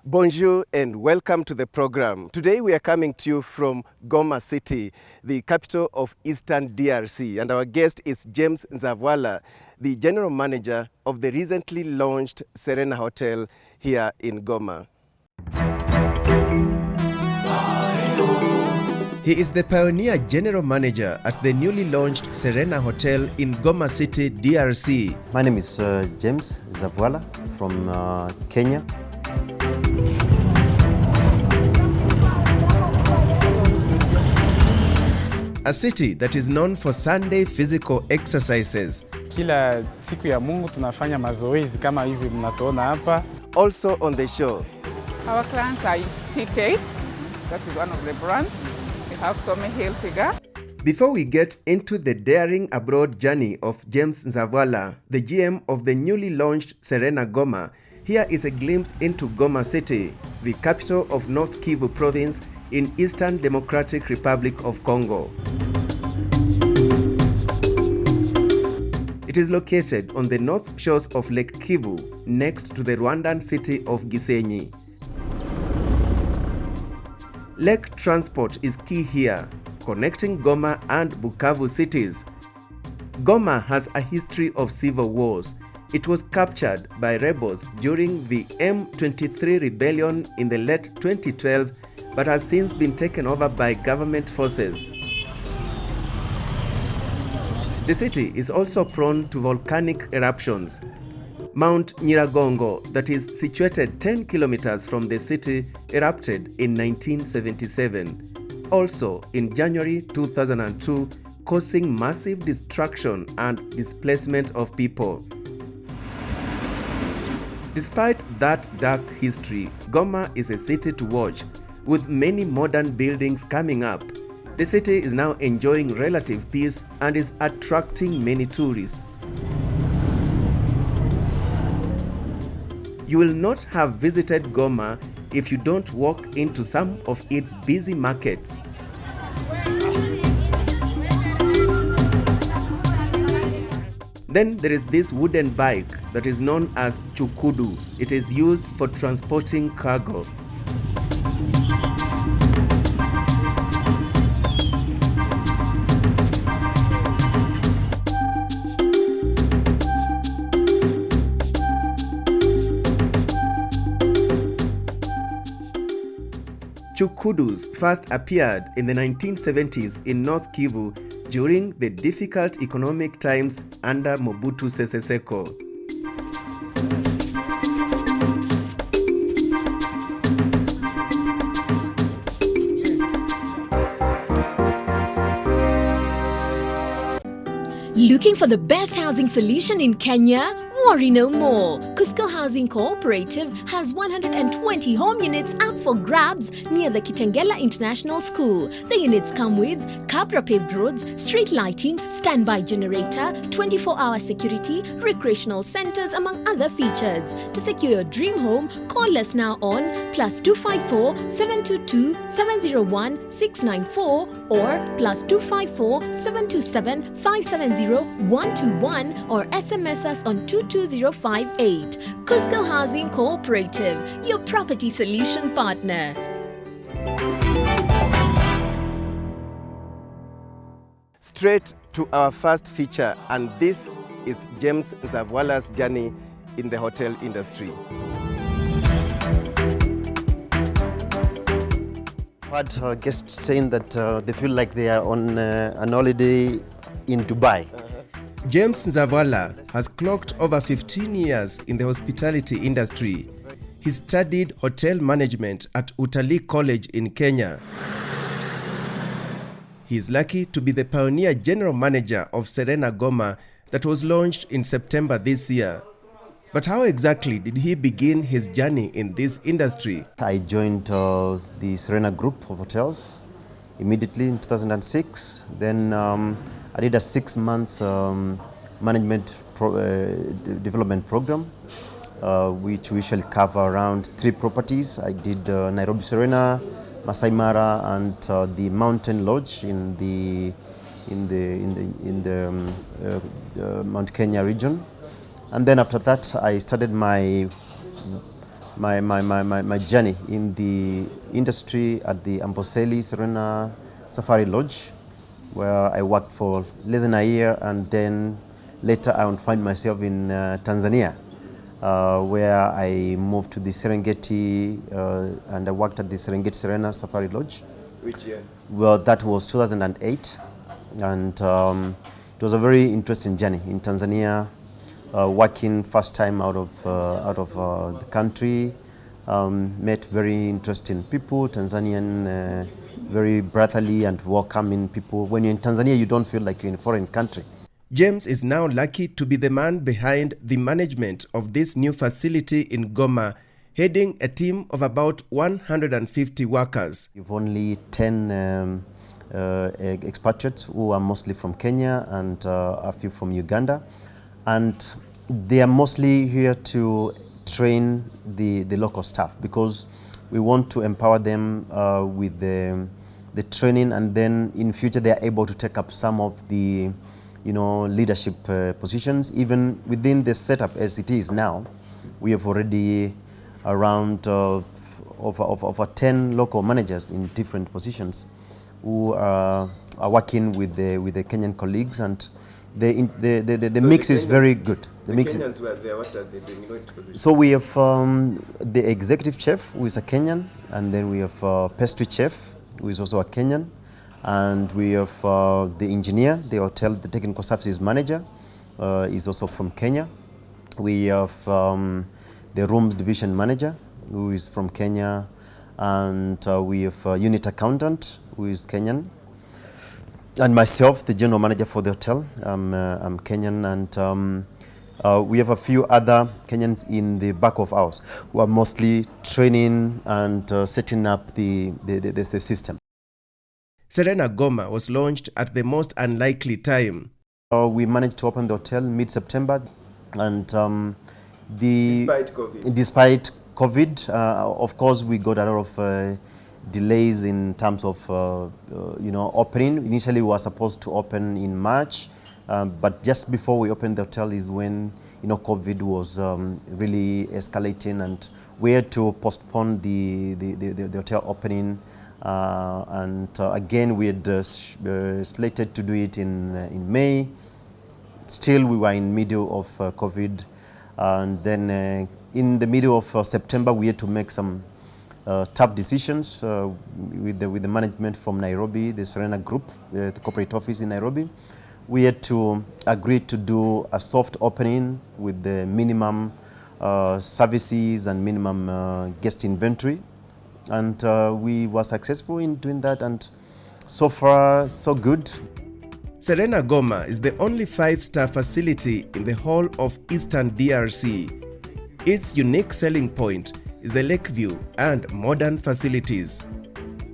Bonjour and welcome to the program. Today we are coming to you from Goma City, the capital of Eastern DRC, and our guest is James Nzavwala, the general manager of the recently launched Serena Hotel here in Goma. He is the pioneer general manager at the newly launched Serena Hotel in Goma City, DRC. My name is James Nzavwala from Kenya. A city that is known for Sunday physical exercises. Kila siku ya Mungu tunafanya mazoezi kama hivi mnatuona hapa. Also on the show, our clients are CK, that is one of the brands. We have Tommy Hilfiger. Before we get into the daring abroad journey of James Nzavwala, the GM of the newly launched Serena Goma, here is a glimpse into Goma City, the capital of North Kivu province in Eastern Democratic Republic of Congo. It is located on the north shores of Lake Kivu, next to the Rwandan city of Gisenyi. Lake transport is key here, connecting Goma and Bukavu cities. Goma has a history of civil wars. It was captured by rebels during the M23 rebellion in the late 2012, but has since been taken over by government forces. The city is also prone to volcanic eruptions. Mount Nyiragongo, that is situated 10 kilometers from the city, erupted in 1977. Also in January 2002, causing massive destruction and displacement of people. Despite that dark history, Goma is a city to watch, with many modern buildings coming up. The city is now enjoying relative peace and is attracting many tourists. You will not have visited Goma if you don't walk into some of its busy markets. Then there is this wooden bike that is known as chukudu. It is used for transporting cargo. Chukudus first appeared in the 1970s in North Kivu during the difficult economic times under Mobutu Sese Seko. Looking for the best housing solution in Kenya? Worry no more. Cusco Housing Cooperative has 120 home units up for grabs near the Kitengela International School. The units come with Cabra paved roads, street lighting, standby generator, 24-hour security, recreational centers, among other features. To secure your dream home, call us now on +254 722 701 694 or +254 727 570 121 or SMS us on 22058. Cusco Housing Cooperative, your property solution partner. Straight to our first feature, and this is James Nzavwala's journey in the hotel industry. I've had guests saying that they feel like they are on an holiday in Dubai. James Nzavwala has clocked over 15 years in the hospitality industry. He studied hotel management at Utalii College in Kenya. He is lucky to be the pioneer general manager of Serena Goma that was launched in September this year. But how exactly did he begin his journey in this industry? I joined the Serena Group of Hotels immediately in 2006. Then I did a 6 months management development program, which we shall cover around 3 properties. I did Nairobi Serena, Masai Mara, and the Mountain Lodge in the Mount Kenya region. And then after that, I started my my journey in the industry at the Amboseli Serena Safari Lodge, where I worked for less than a year, and then later I would find myself in Tanzania, where I moved to the Serengeti and I worked at the Serengeti Serena Safari Lodge. Which year? Well, that was 2008, and it was a very interesting journey in Tanzania, working first time out of the country. Met very interesting people, Tanzanian, very brotherly and welcoming people. When you're in Tanzania, you don't feel like you're in a foreign country. James is now lucky to be the man behind the management of this new facility in Goma, heading a team of about 150 workers. You've only 10 expatriates who are mostly from Kenya and a few from Uganda, and they are mostly here to train the local staff, because we want to empower them with the training, and then in future they are able to take up some of the leadership positions. Even within the setup as it is now, we have already around over 10 local managers in different positions who are working with the Kenyan colleagues, and the mix is very good. The Kenyans were there. What are they doing? What position? So we have the executive chef, who is a Kenyan, and then we have pastry chef, who is also a Kenyan, and we have the engineer, the technical services manager, is also from Kenya. We have the rooms division manager, who is from Kenya, and we have a unit accountant, who is Kenyan, and myself, the general manager for the hotel. I'm Kenyan, and we have a few other Kenyans in the back of house who are mostly training and setting up the system. Serena Goma was launched at the most unlikely time. We managed to open the hotel mid-September, and despite COVID, of course, we got a lot of delays in terms of opening. Initially, we were supposed to open in March, but just before we opened the hotel is when COVID was really escalating, and we had to postpone the hotel opening. And again, we had slated to do it in May. Still, we were in middle of COVID, and then in the middle of September, we had to make some tough decisions with the management from Nairobi, the Serena Group, the corporate office in Nairobi. We had to agree to do a soft opening with the minimum services and minimum guest inventory. And we were successful in doing that, and so far, so good. Serena Goma is the only 5-star facility in the whole of Eastern DRC. Its unique selling point is the lake view and modern facilities.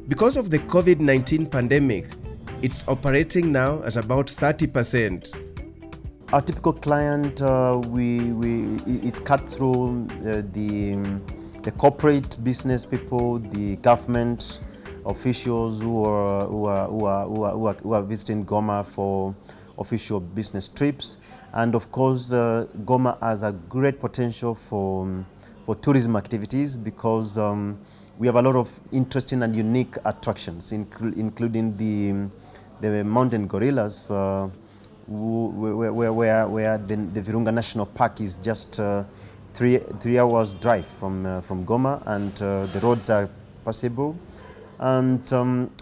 Because of the COVID-19 pandemic, it's operating now at about 30%. Our typical client, it's cut through the corporate business people, the government officials who are visiting Goma for official business trips, and of course, Goma has a great potential for tourism activities, because we have a lot of interesting and unique attractions, including the mountain gorillas, where the Virunga National Park is just 3 hours drive from Goma, and the roads are passable. And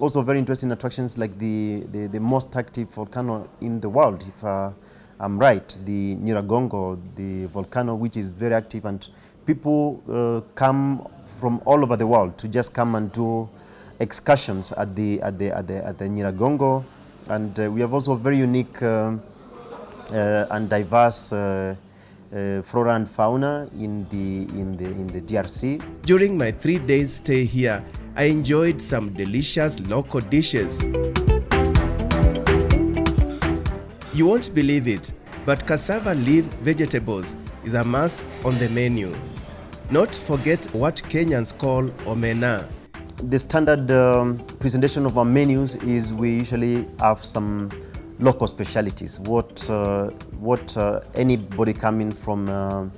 also very interesting attractions like the most active volcano in the world, if I'm right, the Nyiragongo, the volcano, which is very active, and people come from all over the world to just come and do excursions at the Nyiragongo. And we have also very unique and diverse flora and fauna in the DRC. During my 3-day stay here, I enjoyed some delicious local dishes. You won't believe it, but cassava leaf vegetables is a must on the menu. Not forget what Kenyans call omena. The standard presentation of our menus is we usually have some local specialities. What anybody coming from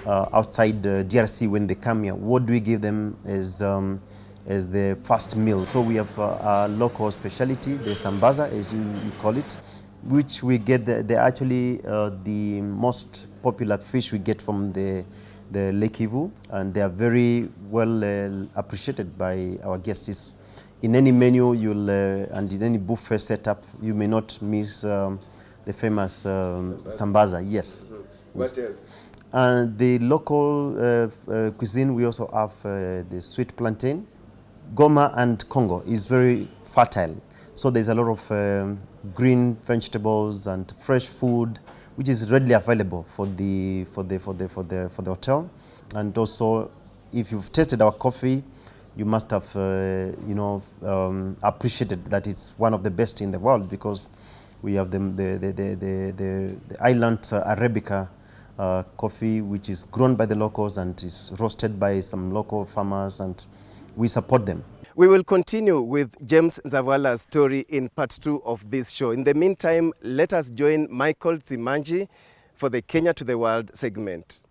outside DRC when they come here. What do we give them as the first meal? So we have a local specialty, the sambaza, as you call it, which we get. They're actually the most popular fish we get from the Lake Kivu, and they are very well appreciated by our guests. In any menu and in any buffet setup, you may not miss the famous sambaza. Yes. What else? And the local cuisine, we also have the sweet plantain. Goma and Congo is very fertile, so there's a lot of green vegetables and fresh food, which is readily available for the hotel. And also, if you've tasted our coffee, you must have appreciated that it's one of the best in the world, because we have the island Arabica coffee, which is grown by the locals and is roasted by some local farmers, and we support them. We will continue with James Nzavwala's story in part 2 of this show. In the meantime, let us join Michael Tsimanji for the Kenya to the World segment.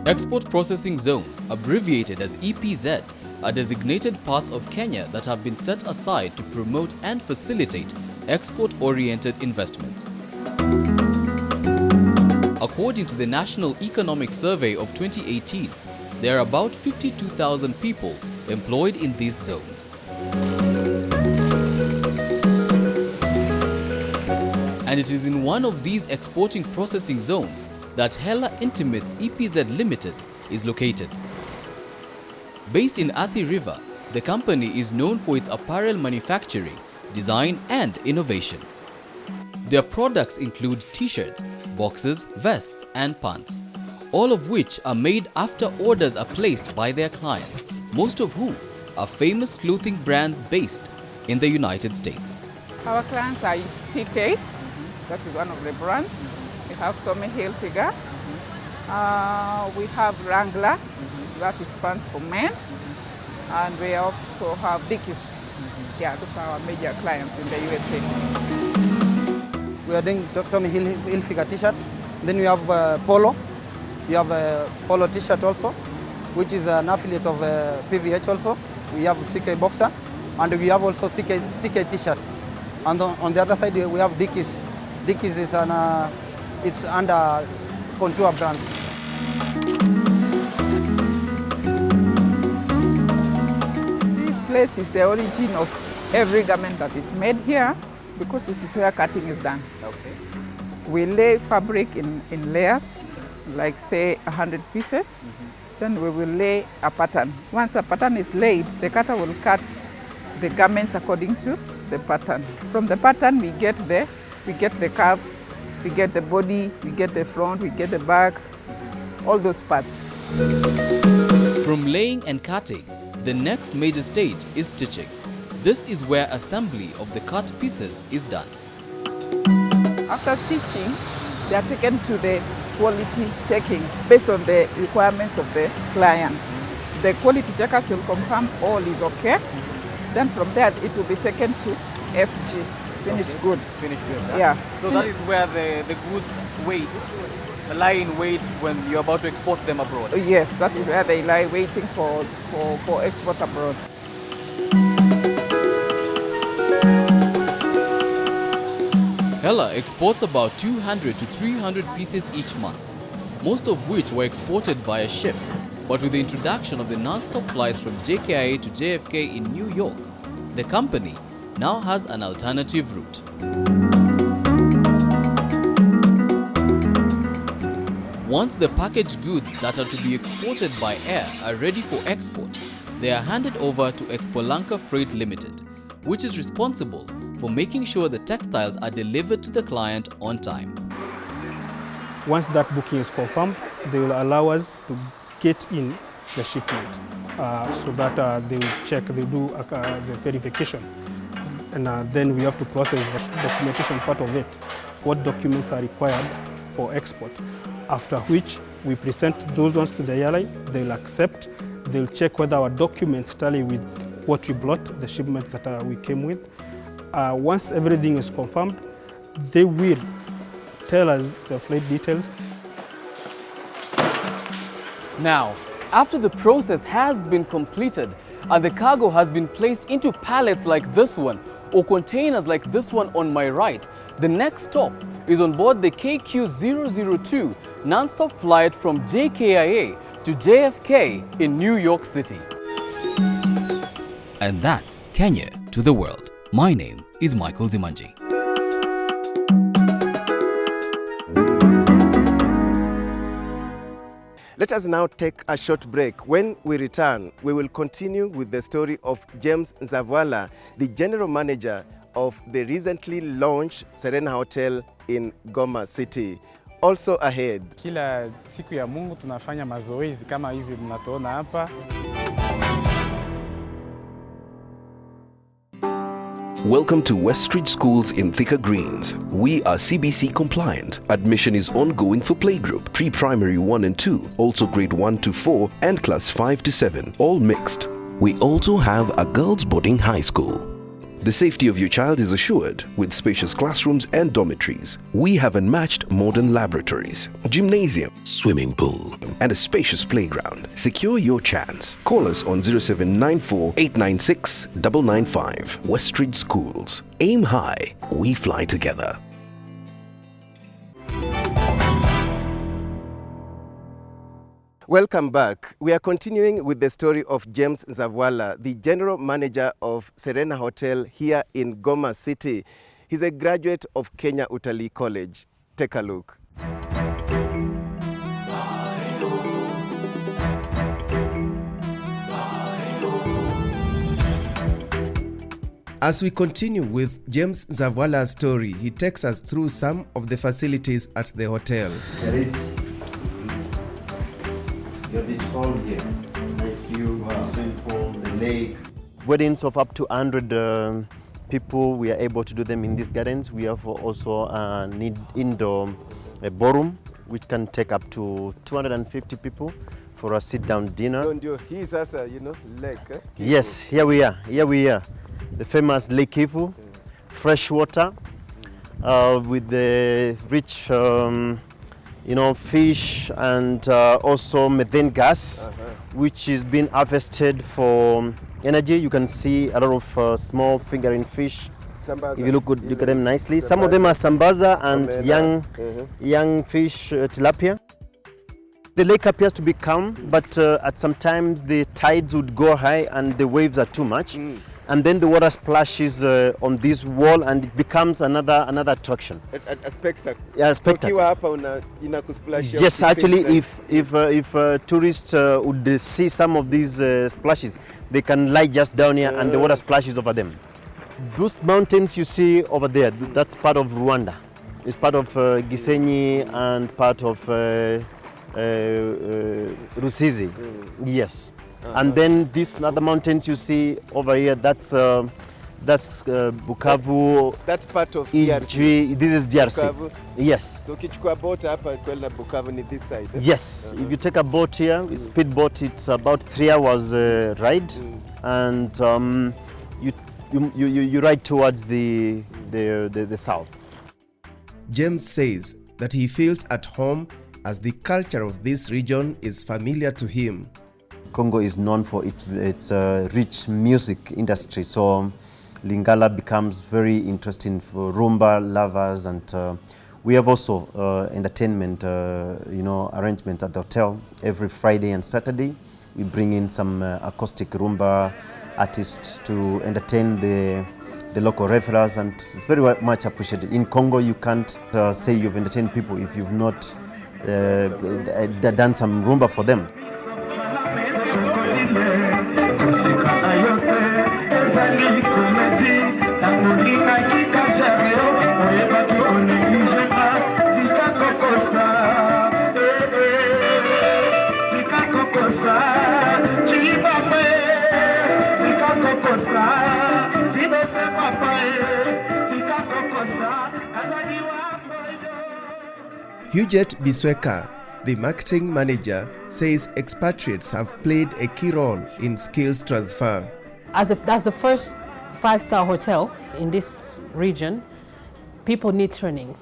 Export processing zones, abbreviated as EPZ, are designated parts of Kenya that have been set aside to promote and facilitate export-oriented investments. According to the National Economic Survey of 2018, there are about 52,000 people employed in these zones. And it is in one of these exporting processing zones that Hela Intimates EPZ Limited is located. Based in Athi River, the company is known for its apparel manufacturing, design and innovation. Their products include t-shirts, boxes, vests and pants, all of which are made after orders are placed by their clients, most of whom are famous clothing brands based in the United States. Our clients are CK, that is one of the brands. We have Tommy Hilfiger. We have Wrangler, that is pants for men. And we also have Dickies. Yeah, those are our major clients in the USA. We are doing Tommy Hilfiger t-shirt. Then we have Polo. We have a Polo t-shirt also, which is an affiliate of PVH also. We have CK Boxer, and we have also CK t-shirts. And on the other side, we have Dickies. Dickies is it's under Contour brands. This place is the origin of every garment that is made here, because this is where cutting is done. Okay. We lay fabric in layers, like say 100 pieces. Then we will lay a pattern. Once a pattern is laid, the cutter will cut the garments according to the pattern. From the pattern, we get the curves, we get the body, we get the front, we get the back, all those parts. From laying and cutting, the next major stage is stitching. This is where assembly of the cut pieces is done. After stitching, they are taken to the quality checking based on the requirements of the client. The quality checkers will confirm all is okay. Then from there, it will be taken to FG, finished goods. Finished goods. Huh? Yeah. So that is where the goods wait, lie in wait when you're about to export them abroad. Yes, that is where they lie waiting for export abroad. Hela exports about 200 to 300 pieces each month, most of which were exported via ship. But with the introduction of the non-stop flights from JKIA to JFK in New York, the company now has an alternative route. Once the packaged goods that are to be exported by air are ready for export, they are handed over to Expolanca Freight Limited, which is responsible for making sure the textiles are delivered to the client on time. Once that booking is confirmed, they will allow us to get in the shipment so that they will check, they do the verification. And then we have to process the documentation part of it, what documents are required for export. After which we present those ones to the airline, they'll accept, they'll check whether our documents tally with what we brought, the shipment that we came with. Once everything is confirmed, they will tell us the flight details. Now, after the process has been completed and the cargo has been placed into pallets like this one or containers like this one on my right, the next stop is on board the KQ-002 non-stop flight from JKIA to JFK in New York City. And that's Kenya to the world. My name is Michael Zimanji. Let us now take a short break. When we return, we will continue with the story of James Nzavwala, the general manager of the recently launched Serena Hotel in Goma City. Also ahead. Kila siku ya Mungu tunafanya mazoezi kama hivi mnatuona hapa. Welcome to Westridge Schools in Thika Greens. We are CBC compliant. Admission is ongoing for playgroup, pre-primary 1 and 2, also grade 1 to 4 and class 5 to 7, all mixed. We also have a girls' boarding high school. The safety of your child is assured with spacious classrooms and dormitories. We have unmatched modern laboratories, gymnasium, swimming pool, and a spacious playground. Secure your chance. Call us on 0794 896 995. Westridge Schools. Aim high, we fly together. Welcome back. We are continuing with the story of James Nzavwala, the general manager of Serena Hotel here in Goma City. He's a graduate of Kenya Utalii College. Take a look. As we continue with James Nzavwala's story, he takes us through some of the facilities at the hotel. Here. Nice view, swimming pool, the lake. Weddings of up to 100 people, we are able to do them in these gardens. We have also an indoor ballroom, which can take up to 250 people for a sit-down dinner. He's also, lake. Yes, here we are. The famous Lake Kivu, fresh water with the rich fish and also methane gas, which is being harvested for energy. You can see a lot of small fingering fish. Sambaza. If you look at them nicely, some of them are sambaza and young fish tilapia. The lake appears to be calm, but at some times the tides would go high and the waves are too much. And then the water splashes on this wall and it becomes another attraction. A spectacle. Yeah, a spectacle. Yes, actually, if tourists would see some of these splashes, they can lie just down here and the water splashes over them. Those mountains you see over there, that's part of Rwanda. It's part of Gisenyi and part of Rusizi. Yes. And then these other mountains you see over here, that's Bukavu. That's part of DRC. This is DRC. Bukavu. Yes. So kichukua boat hapa kwenda Bukavu ni this side. Yes. If you take a boat here, a speed boat, it's about 3 hours ride, and you ride towards the south. James says that he feels at home as the culture of this region is familiar to him. Congo is known for its rich music industry, so Lingala becomes very interesting for rumba lovers, and we have also entertainment arrangement at the hotel. Every Friday and Saturday we bring in some acoustic rumba artists to entertain the local revelers, and it's very much appreciated. In Congo you can't say you've entertained people if you've not done some rumba for them. Huget Bisweka, the marketing manager, says expatriates have played a key role in skills transfer. as if that's the first 5-star hotel in this region, people need training.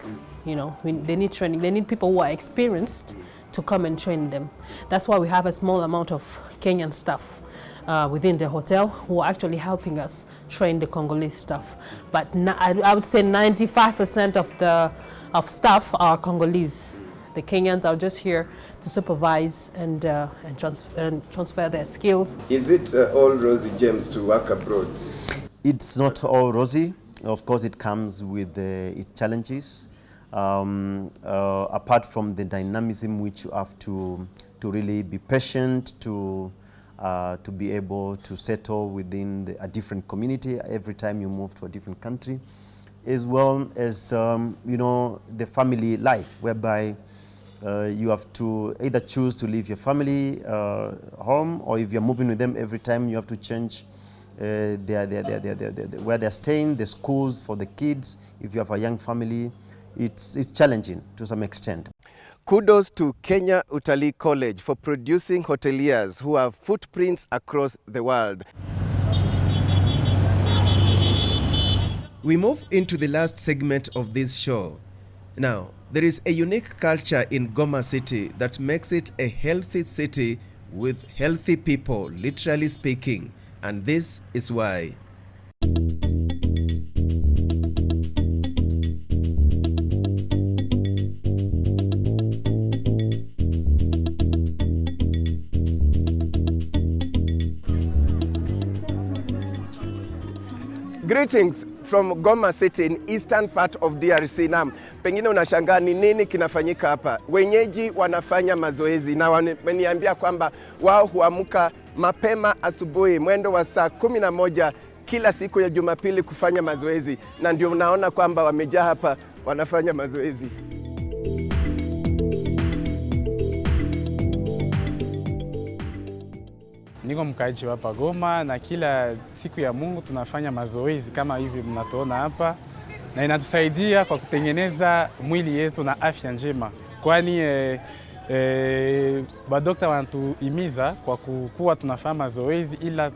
You know, they need training. They need people who are experienced to come and train them. That's why we have a small amount of Kenyan staff within the hotel who are actually helping us train the Congolese staff. But I would say 95% of staff are Congolese. The Kenyans are just here to supervise and transfer their skills. Is it all rosy, James, to work abroad? It's not all rosy. Of course, it comes with its challenges. Apart from the dynamism which you have to really be patient, to be able to settle within a different community every time you move to a different country, as well as you know, the family life, whereby you have to either choose to leave your family home, or if you're moving with them every time, you have to change where they're staying, the schools for the kids. If you have a young family, it's challenging to some extent. Kudos to Kenya Utalii College for producing hoteliers who have footprints across the world. We move into the last segment of this show. Now, there is a unique culture in Goma City that makes it a healthy city with healthy people, literally speaking, and this is why. Greetings from Goma City in eastern part of DRC. Naam, pengine unashangaa ni nini kinafanyika hapa. Wenyeji wanafanya mazoezi na wameniambia kwamba wao huamka mapema asubuhi mwendo wa saa 11 kila siku ya Jumapili kufanya mazoezi, na ndio unaona kwamba wamejaa hapa wanafanya mazoezi. Niko mkaaji hapa Goma, na kila siku ya Mungu tunafanya mazoezi kama hivi mnatoona hapa, na inatusaidia kwa kutengeneza mwili yetu na afya njema, kwani badokta wanatuhimiza kwa kuwa tunafanya mazoezi ila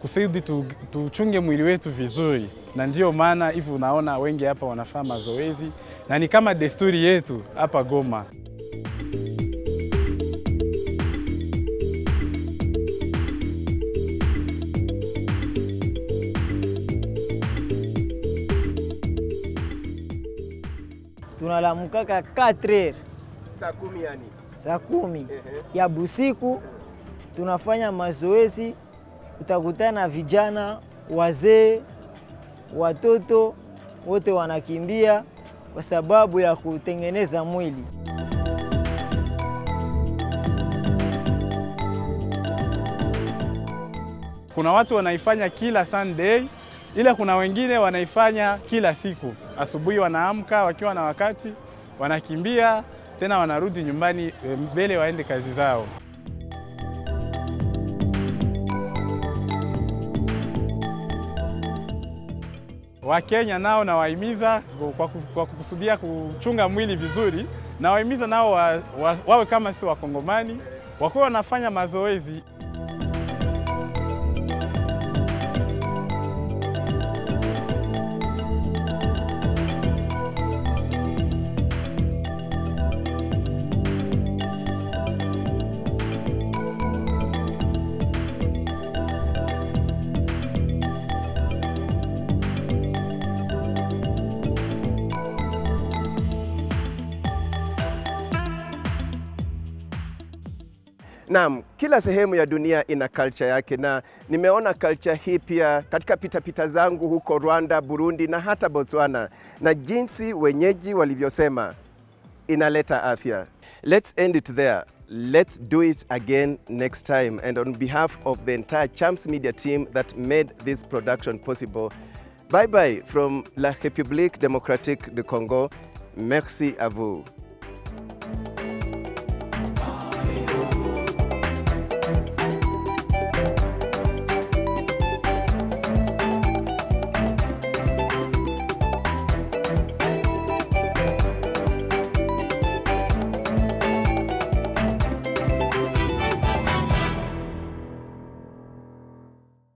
kusudi tuchunge mwili wetu vizuri, na ndio maana hivi unaona wengi hapa wanafanya mazoezi, na ni kama desturi yetu hapa Goma. Tunalamukaka 4h. Saa 10 yani? Saa 10 ya busiku tunafanya mazoezi, utakutana vijana, wazee, watoto, wote wanakimbia kwa sababu ya kutengeneza mwili. Kuna watu wanaifanya kila Sunday, ila kuna wengine wanaifanya kila siku. Asubuhi wanaamka wakiwa na wakati, wanakimbia, tena wanarudi nyumbani mbele waende kazi zao. Wakenya nao na wahimiza kwa kukusudia kuchunga mwili vizuri, na wahimiza nao wawe kama si Wakongomani, wakuwa wanafanya mazoezi. Naam, kila sehemu ya dunia ina culture yake, na nimeona culture hii pia katika pitapita zangu huko Rwanda, Burundi na hata Botswana, na jinsi wenyeji walivyosema inaleta afya. Let's end it there. Let's do it again next time, and on behalf of the entire Chams media team that made this production possible, bye bye from la République démocratique du Congo. Merci à vous.